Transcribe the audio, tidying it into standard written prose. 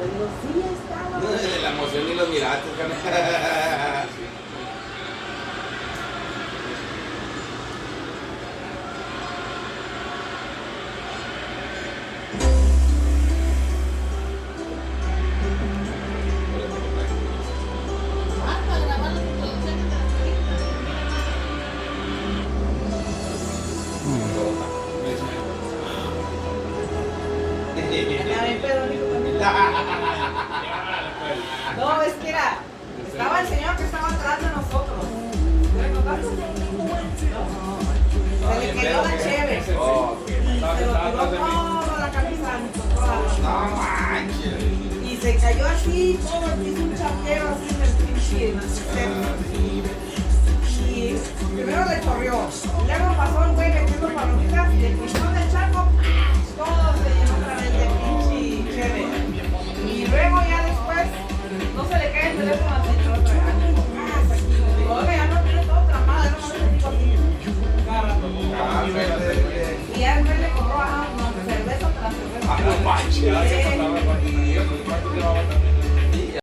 Le digo, sí, estaba. De la emoción y los mirates, carnal. Andaba en pedo, amigo, también. No, es que estaba el señor que estaba atrás de nosotros. ¿Te recordaste? No. Se le quedó la cheve. Oh, ok. Se lo tiró toda la camisa, No manches. y se cayó así, todo, hizo un chapero así en el pinche en el sistema. Y primero le chorreó, luego pasó el güey metiendo palomitas y le pisó del charco, todo se llenó otra vez de pinche cheve. Y luego ya después, no se le cae el teléfono al señor otra vez. Le digo, oiga, ya no tiene todo tramado, no se le digo así. Y ya después le cobró, cerveza tras cerveza. Ah, no manches.